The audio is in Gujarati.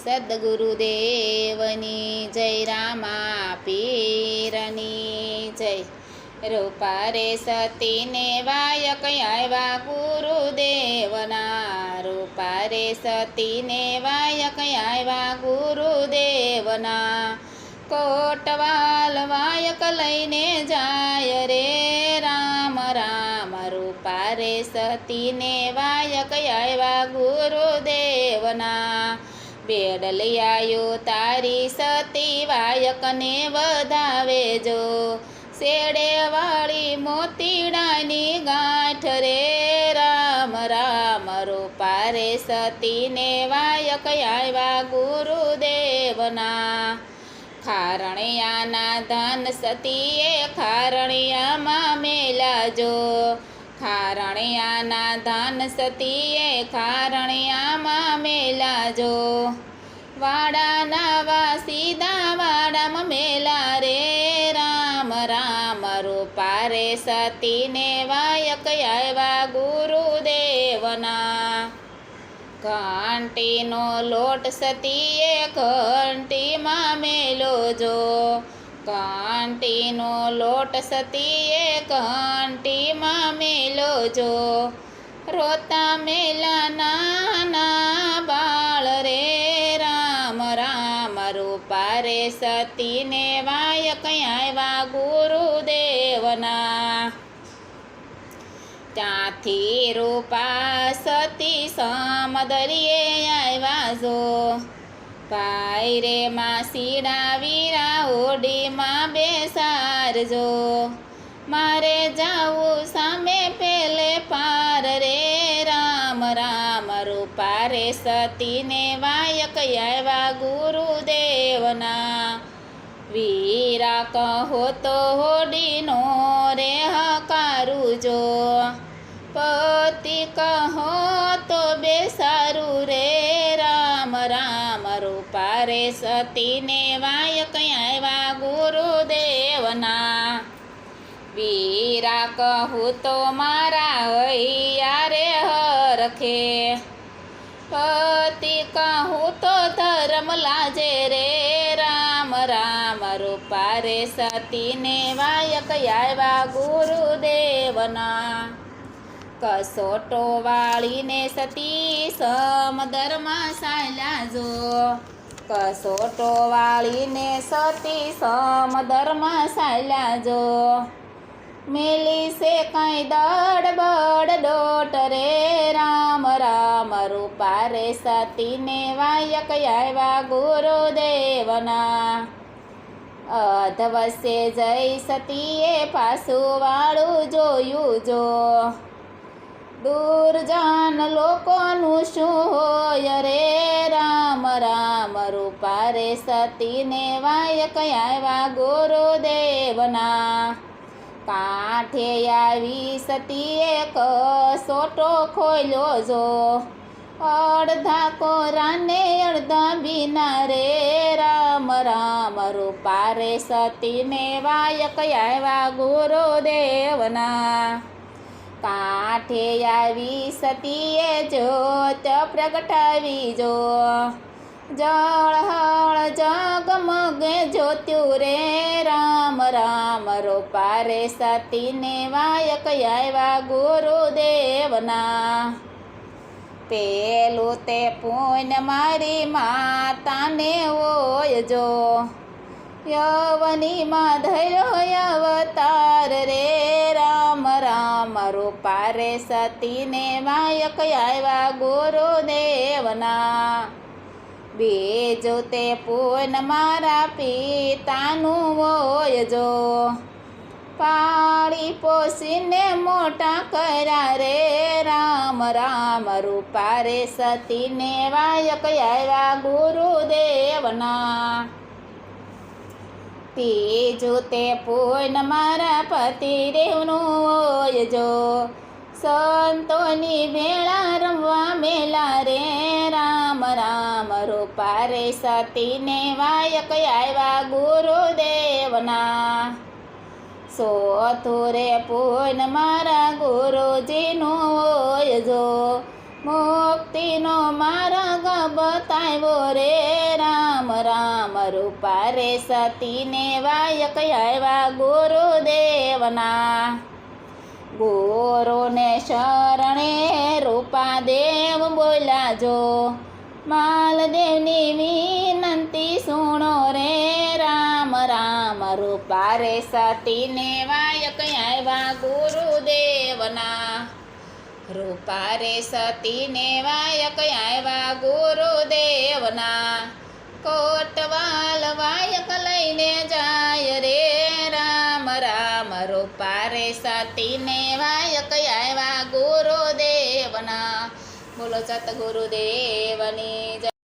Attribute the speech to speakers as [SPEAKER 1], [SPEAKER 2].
[SPEAKER 1] સદગુરુદેવની જય, રામા પીરની જય। રૂપા રે સતીને વાયક આવ્યા ગુરુદેવના, રૂપા રે સતીને વાયક આવ્યા ગુરુદેવના। કોટવાલ વાયક લઈને જાય રે રામ રામ, રૂપા રે સતીને વાયક આવ્યા ગુરુદેવના। બેડ લઈ આવ્યો તારી સતી વાયકને વધાવે જો, શેડે વાળી મોતીડાની ગાંઠ રે રામ રામ, રૂપા રે સતીને વાયક આવ્યા ગુરુદેવના। ખારણિયાના ધન સતીએ ખારણિયામાં મેલાજો, ખારણિયાના ધન સતીએ ખારણિયામાં મેલાજો। વાડાના વાસીદા વાડામાં મેલા રે રામ રામ, રૂપા રે સતીને વાયક આવ્યા ગુરુદેવના। ઘંટીનો લોટ સતીએ ઘંટીમાં મેલો જો, ઘંટીનો લોટ સતીએ ઘંટીમાં મેલો જો। રોતા મેલા નાના બાળ રે રામ રામ, રૂપા રે સતીને વાયક આવ્યા ગુરુદેવના। ત્યાંથી રૂપા સતી સમદરિયે આવ્યા જો, ભાઈ રે માસીડા વીરા ઓડીમાં બેસારજો। મારે જાવું સામે પેલે પાર રે રામ રામ, રૂપા રે સતીને વાયક આવ્યા ગુરુદેવના। વીરા કહો તો હોડીનો રે હકારું જો, પતિ કહો તો બેસારું રે રામ રામ, રૂપા રે સતીને વાયક આવ્યા ગુરુદેવના। વીરા કહું તો મારા હૈયા રે હરખે, પતિ કહું તો ધર્મ લાજે રે રામ રામ, રૂપા રે સતીને વાયક આવ્યા ગુરુદેવના। કસોટો વાળીને સતી સમદરમાં સાલ્યા જો, કસોટો વાળીને સતી સમદરમાં સાલ્યા જો। મેલી સે કઈ દડ બડ ડોટ રે રામ રામ, રૂપા રે સતીને વાયક આવ્યા ગુરુદેવના। અધવસે જઈ સતીએ પાછું વાળું જોયું જો, દુર્જન લોકોનું શું હોય રે રામ રામ, રૂપા રે સતીને વાયક આવ્યા ગુરુદેવના। કાંઠે આવી સતીએ કસોટો ખોલ્યો જો, અડધા કોરાને અડધા બીના રે રામ રામ, રૂપા રે સતીને વાયક આવ્યા ગુરુદેવના। કાંઠે આવી સતીએ જ્યોત પ્રગટાવી જો, જળહળ જગમગે જ્યોત્યું રે રામ રામ, રૂપા રે સતીને વાયક આવ્યા ગુરુદેવના। પેલું તે પૂન મારી માતાને હોય જો, યવનીમાં ધર્યો અવતાર રે રામ રામ, રૂપા રે સતીને વાયક આવ્યા ગુરુદેવના। બીજું તે પૂન મારા પિતાનું હોય જો, પાળી પોસીને મોટા કર્યા રે રામ રામ, રૂપા રે સતીને વાયક આવ્યા ગુરુદેવના। ત્રીજું તે પૂન મારા પતિદેવનું હોય જો, સંતોની ભેળા રમવા મેલા રે રામ રામ, રૂપા રે સતીને વાયક આવ્યા ગુરુદેવના। ચોથું રે પૂન મારા ગુરુજીનું હોય જો, મુક્તિનો માર્ગ બતાવ્યો રે રામ રામ રૂપા રે સતીને વાયક આવ્યા ગુરુદેવના ગુરુને શરણે રૂપાદેવ બોલ્યા જો માલદેવની વિનંતી સુણો રે રામ રામ રૂપા રે સતીને વાયક આવ્યા ગુરુદેવના રૂપા રે સતીને વાયક આવ્યા ગુરુદેવના કોટવાલ વાયક લઈને જાય રે રામ રામ રૂપા રે સતીને વાયક આવ્યા ગુરુદેવના બોલો સતગુરુદેવની જય.